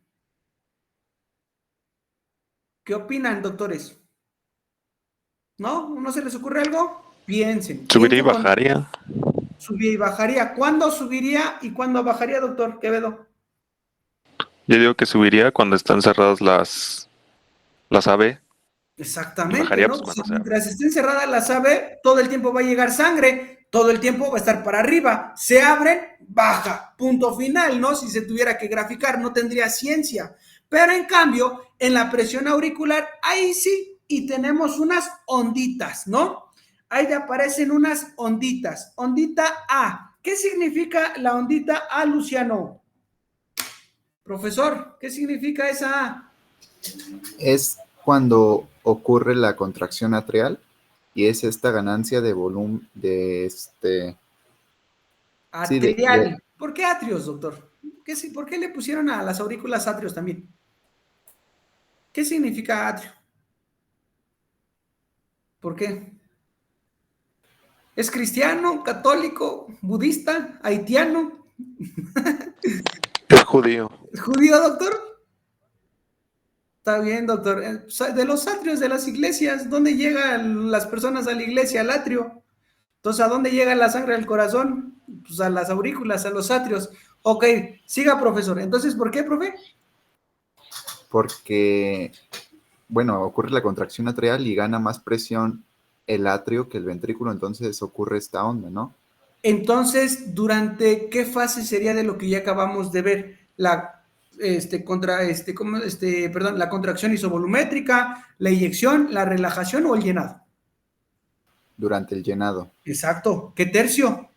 ¿Qué opinan, doctores? ¿No? ¿No se les ocurre algo? Piensen. Subiría y bajaría. Subiría y bajaría. ¿Cuándo subiría y cuándo bajaría, doctor Quevedo? Yo digo que subiría cuando están cerradas las AB. Exactamente, Bajaría, ¿no? pues, Si cuando mientras estén cerradas las AB, todo el tiempo va a llegar sangre, todo el tiempo va a estar para arriba. Se abren, baja. Punto final, ¿no? Si se tuviera que graficar, no tendría ciencia. Pero en cambio, en la presión auricular, ahí sí, y tenemos unas onditas, ¿no? Ahí aparecen unas onditas. Ondita A. ¿Qué significa la ondita A, Luciano? Profesor, ¿qué significa esa A? Es cuando ocurre la contracción atrial y es esta ganancia de volumen Atrial. ¿Por qué atrios, doctor? ¿Por qué le pusieron a las aurículas atrios también? ¿Qué significa atrio? ¿Por qué? ¿Es cristiano, católico, budista, haitiano? Es judío. ¿Es judío, doctor? Está bien, doctor. De los atrios de las iglesias, ¿dónde llegan las personas a la iglesia? Al atrio. Entonces, ¿a dónde llega la sangre del corazón? Pues a las aurículas, a los atrios. Ok, siga, profesor. Entonces, ¿por qué, profe? Porque, bueno, ocurre la contracción atrial y gana más presión el atrio que el ventrículo, entonces ocurre esta onda, ¿no? Entonces, ¿durante qué fase sería de lo que ya acabamos de ver? La contracción isovolumétrica, la eyección, la relajación o el llenado. Durante el llenado. Exacto. ¿Qué tercio?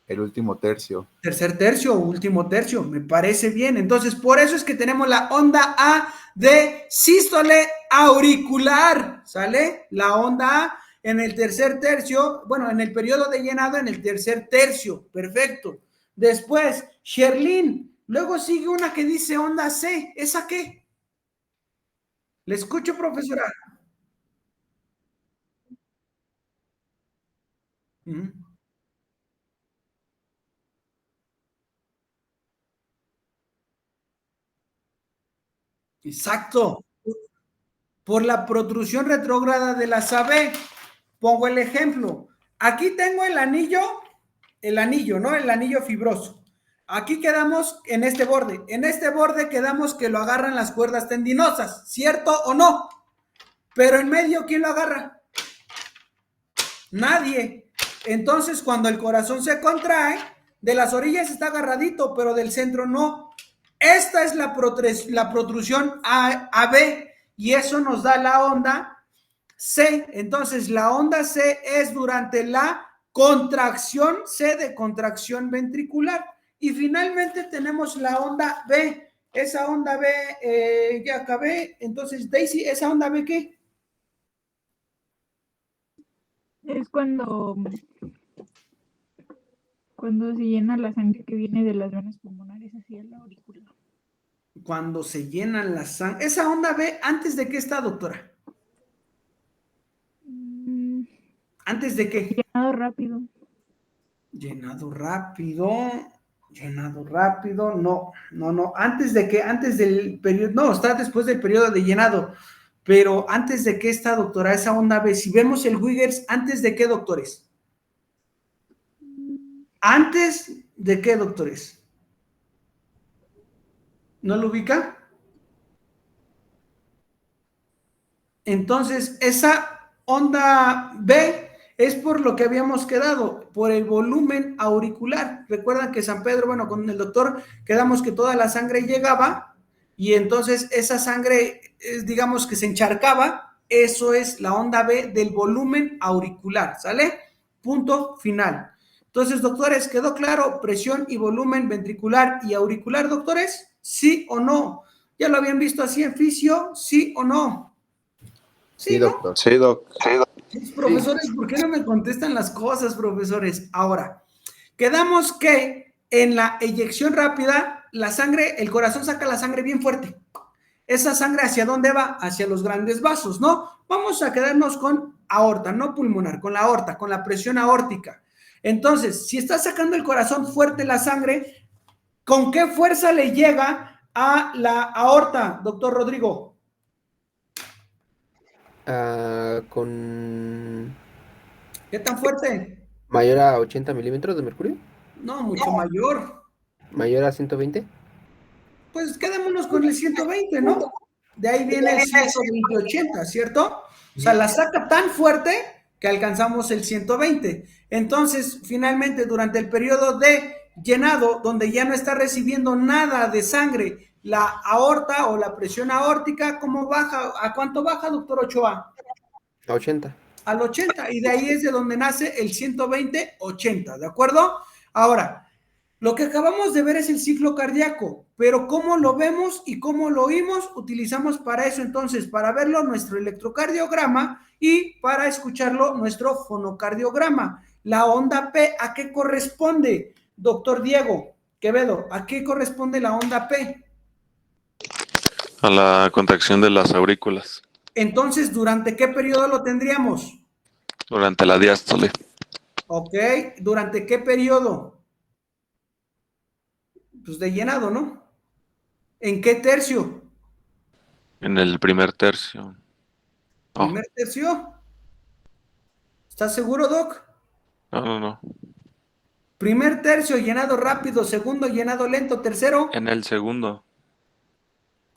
El último tercio. Tercer tercio o último tercio. Me parece bien. Entonces, por eso es que tenemos la onda A de sístole auricular. ¿Sale? La onda A en el tercer tercio, bueno, en el periodo de llenado en el tercer tercio. Perfecto. Después, Sherlyn, Luego sigue una que dice onda C. ¿Esa qué? ¿Le escucho, profesora? Ujú. Exacto. Por la protrusión retrógrada de la AB. Pongo el ejemplo. Aquí tengo el anillo, ¿no? El anillo fibroso. Aquí quedamos en este borde. En este borde quedamos que lo agarran las cuerdas tendinosas, ¿cierto o no? Pero en medio, ¿quién lo agarra? Nadie. Entonces, cuando el corazón se contrae, de las orillas está agarradito, pero del centro no. Esta es la protrusión AB y eso nos da la onda C. Entonces, la onda C es durante la contracción, C de contracción ventricular. Y finalmente tenemos la onda B. Esa onda B, ya acabé. Entonces, Daisy, ¿esa onda B qué? Es cuando se llena la sangre que viene de las venas pulmonares hacia la aurícula. Cuando se llenan las sangre. ¿Esa onda B antes de qué está, doctora? ¿Antes de qué? Llenado rápido. Llenado rápido, no. ¿Antes de qué? Antes del periodo, no, está después del periodo de llenado, pero ¿antes de qué está, doctora, esa onda B? Si vemos el Wiggers, ¿antes de qué, doctores? ¿Antes de qué, doctores? ¿No lo ubica? Entonces, esa onda B es por lo que habíamos quedado, por el volumen auricular. Recuerdan que San Pedro, bueno, con el doctor quedamos que toda la sangre llegaba y entonces esa sangre, digamos que se encharcaba, eso es la onda B del volumen auricular, ¿sale? Punto final. Entonces, doctores, ¿quedó claro presión y volumen ventricular y auricular, doctores? ¿Sí o no? ¿Ya lo habían visto así en fisio? ¿Sí o no? Sí, ¿no? doctor. Sí, doc. Profesores, ¿por qué no me contestan las cosas, profesores? Ahora, quedamos que en la eyección rápida, la sangre, el corazón saca la sangre bien fuerte. Esa sangre, ¿hacia dónde va? Hacia los grandes vasos, ¿no? Vamos a quedarnos con aorta, no pulmonar, con la aorta, con la presión aórtica. Entonces, si está sacando el corazón fuerte la sangre, ¿con qué fuerza le llega a la aorta, doctor Rodrigo? Con ¿Qué tan fuerte? mayor a 80 milímetros de mercurio, No, mucho mayor. mayor a 120. Pues quedémonos con el 120, ¿no? De ahí viene el 120-80, ¿cierto? O sea, la saca tan fuerte que alcanzamos el 120. Entonces, finalmente, durante el periodo de llenado, donde ya no está recibiendo nada de sangre, la aorta o la presión aórtica, ¿cómo baja? ¿A cuánto baja, doctor Ochoa? A 80. Al 80, y de ahí es de donde nace el 120-80, ¿de acuerdo? Ahora, lo que acabamos de ver es el ciclo cardíaco, pero cómo lo vemos y cómo lo oímos, utilizamos para eso entonces, para verlo nuestro electrocardiograma y para escucharlo nuestro fonocardiograma. La onda P, ¿a qué corresponde? Doctor Diego Quevedo, ¿a qué corresponde la onda P? A la contracción de las aurículas Entonces, ¿durante qué periodo lo tendríamos? durante la diástole. Ok, ¿durante qué periodo? Pues de llenado, ¿no? ¿En qué tercio? En el primer tercio. Oh, ¿Primer tercio? ¿Estás seguro, Doc? no. Primer tercio, llenado rápido. Segundo, llenado lento. Tercero. En el segundo.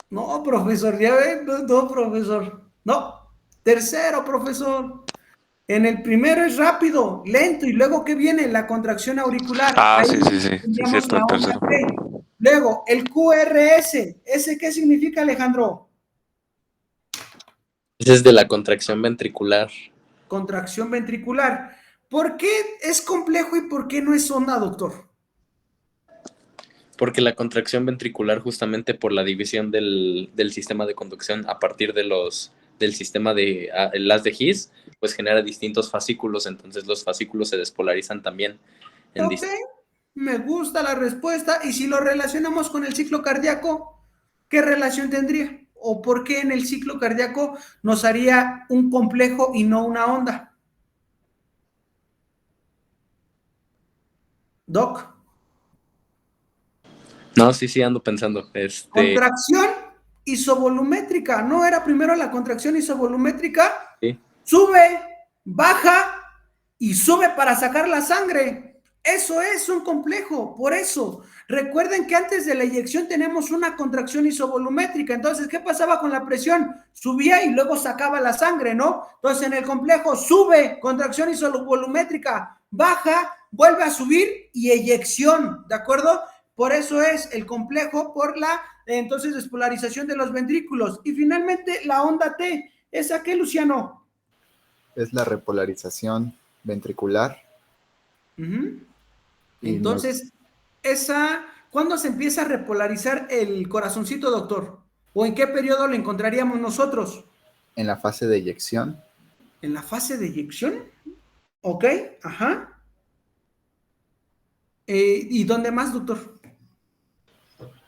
No, profesor, ya ven. No, profesor. No. Tercero, profesor. En el primero es rápido, lento, y luego ¿qué viene? La contracción auricular. Ah, Ahí sí, tendríamos cierto, la el onda tercero. P. Luego, el QRS. ¿Ese qué significa, Alejandro? Ese es de la contracción ventricular. Contracción ventricular. ¿Por qué es complejo y por qué no es onda, doctor? Porque la contracción ventricular, justamente por la división del sistema de conducción a partir del sistema de el haz de His, pues genera distintos fascículos, entonces los fascículos se despolarizan también. Ok, Me gusta la respuesta. Y si lo relacionamos con el ciclo cardíaco, ¿qué relación tendría? ¿O por qué en el ciclo cardíaco nos haría un complejo y no una onda? Doc. No, sí, ando pensando. Contracción isovolumétrica. ¿No era primero la contracción isovolumétrica? Sí. Sube, baja y sube para sacar la sangre. Eso es un complejo. Por eso, recuerden que antes de la eyección tenemos una contracción isovolumétrica. Entonces, ¿qué pasaba con la presión? Subía y luego sacaba la sangre, ¿no? Entonces, en el complejo sube, contracción isovolumétrica, baja, vuelve a subir y eyección, ¿de acuerdo? Por eso es el complejo por la, entonces, despolarización de los ventrículos. Y finalmente, la onda T. ¿Esa qué, Luciano? Es la repolarización ventricular. Entonces, ¿cuándo se empieza a repolarizar el corazoncito, doctor? ¿O en qué periodo lo encontraríamos nosotros? En la fase de eyección. ¿En la fase de eyección? Ok, ajá. ¿Y dónde más, doctor?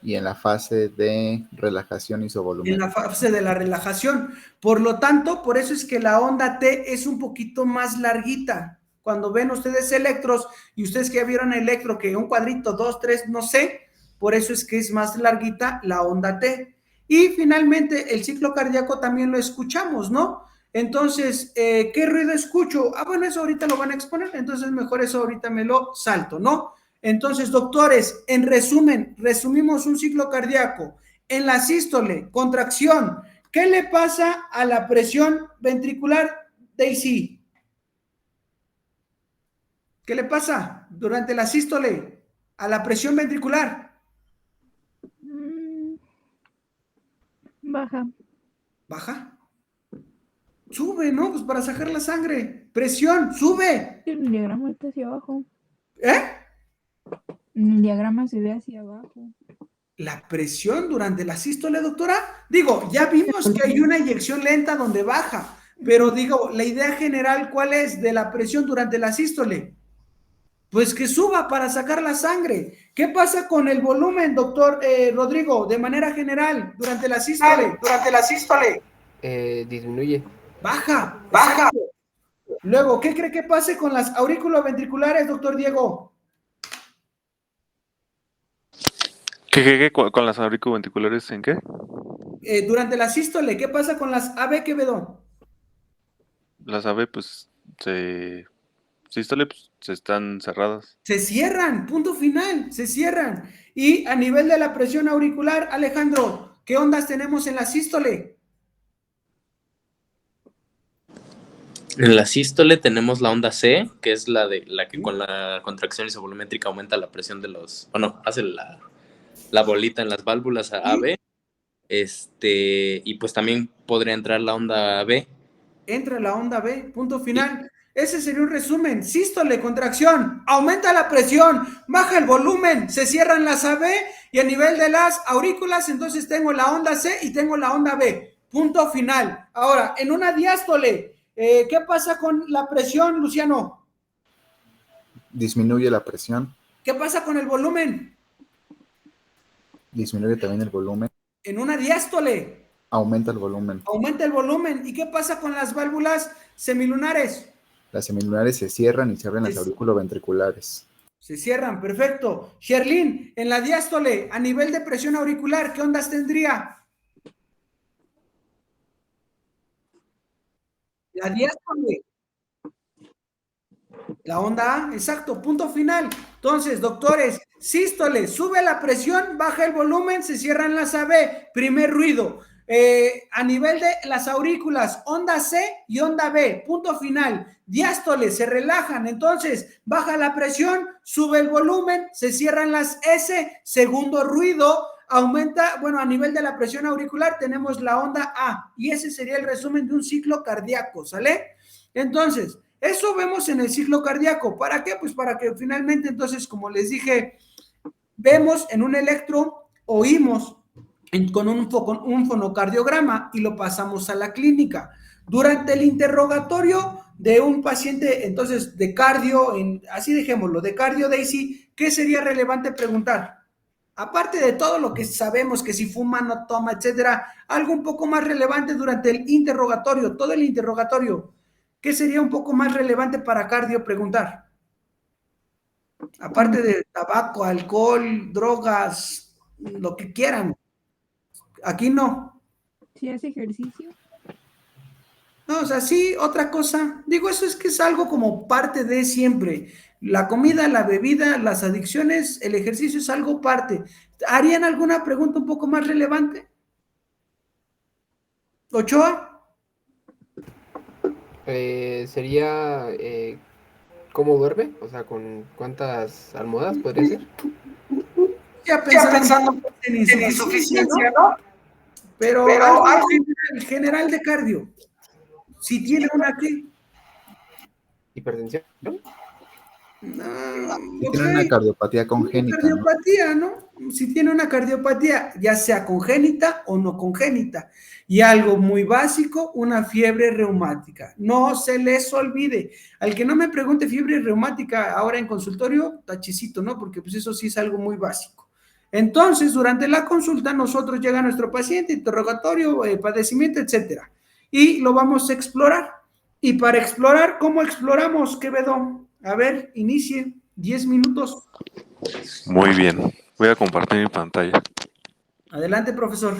Y en la fase de relajación isovolumétrica. En la fase de la relajación. Por lo tanto, por eso es que la onda T es un poquito más larguita. Cuando ven ustedes electros, y ustedes que vieron electro, que un cuadrito, 2, 3, no sé, por eso es que es más larguita la onda T. Y finalmente, el ciclo cardíaco también lo escuchamos, ¿no? Entonces, ¿qué ruido escucho? Bueno, eso ahorita lo van a exponer, entonces mejor eso ahorita me lo salto, ¿no? Entonces, doctores, en resumen, resumimos un ciclo cardíaco. En la sístole, contracción, ¿qué le pasa a la presión ventricular, Daisy? ¿Qué le pasa durante la sístole a la presión ventricular? Baja. ¿Baja? Sube, ¿no? Pues para sacar la sangre. Presión, sube. El diagrama está hacia abajo. ¿Eh? En el diagrama se ve hacia abajo. La presión durante la sístole, doctora. Digo, ya vimos que hay una eyección lenta donde baja, pero digo, la idea general, ¿cuál es de la presión durante la sístole? Pues que suba para sacar la sangre. ¿Qué pasa con el volumen, doctor Rodrigo, de manera general, durante la sístole? Disminuye. Baja. Luego, ¿qué cree que pase con las auriculoventriculares, doctor Diego? ¿Qué? ¿Con las auriculoventriculares en qué? Durante la sístole, ¿qué pasa con las AB, Quevedo? Las AB, pues, sístole, pues, se están cerradas. Se cierran, punto final, se cierran. Y a nivel de la presión auricular, Alejandro, ¿qué ondas tenemos en la sístole? En la sístole tenemos la onda C, que es la que con la contracción isovolumétrica aumenta la presión de los, hace la bolita en las válvulas a AB. Y pues también podría entrar la onda B. Entra la onda B, punto final. Sí. Ese sería un resumen. Sístole, contracción, aumenta la presión, baja el volumen, se cierran las AB y a nivel de las aurículas, entonces tengo la onda C y tengo la onda B. Punto final. Ahora, en una diástole, ¿qué pasa con la presión, Luciano? Disminuye la presión. ¿Qué pasa con el volumen? Disminuye también el volumen. En una diástole. Aumenta el volumen. Aumenta el volumen. ¿Y qué pasa con las válvulas semilunares? Las semilunares se cierran y se abren las auriculoventriculares. Se cierran, perfecto. Sherlyn, en la diástole, a nivel de presión auricular, ¿qué ondas tendría? La diástole. La onda A, exacto, punto final. Entonces, doctores, sístole, sube la presión, baja el volumen, se cierran las AB, primer ruido. A nivel de las aurículas, onda C y onda B, punto final. Diástole, se relajan, entonces baja la presión, sube el volumen, se cierran las S, segundo ruido, aumenta, a nivel de la presión auricular tenemos la onda A y ese sería el resumen de un ciclo cardíaco, ¿sale? Entonces, eso vemos en el ciclo cardíaco. ¿Para qué? Pues para que finalmente, entonces, como les dije, vemos en un electro, oímos con un fonocardiograma y lo pasamos a la clínica. Durante el interrogatorio de un paciente, entonces, de cardio, así dejémoslo, de cardio, Daisy, ¿qué sería relevante preguntar? Aparte de todo lo que sabemos, que si fuma, no toma, etcétera, algo un poco más relevante durante el interrogatorio, todo el interrogatorio, ¿qué sería un poco más relevante para cardio preguntar? Aparte de tabaco, alcohol, drogas, lo que quieran. Aquí no. Si hace ejercicio. No, o sea, sí, otra cosa. Digo, eso es que es algo como parte de siempre. La comida, la bebida, las adicciones, el ejercicio es algo parte. ¿Harían alguna pregunta un poco más relevante? ¿Ochoa? Sería ¿cómo duerme? O sea, ¿con cuántas almohadas podría ser? Ya pensando en insuficiencia, ¿no? Pero algo general de cardio. Si tiene una aquí. ¿Hipertensión? Si tiene una cardiopatía congénita, Cardiopatía, ¿no? Si tiene una cardiopatía, ya sea congénita o no congénita. Y algo muy básico, una fiebre reumática. No se les olvide. Al que no me pregunte fiebre reumática ahora en consultorio, tachicito, ¿no? Porque pues eso sí es algo muy básico. Entonces, durante la consulta, nosotros llega nuestro paciente, interrogatorio, padecimiento, etcétera. Y lo vamos a explorar. Y para explorar, ¿cómo exploramos, Quevedo? A ver, inicie. 10 minutos. Muy bien. Voy a compartir mi pantalla. Adelante, profesor.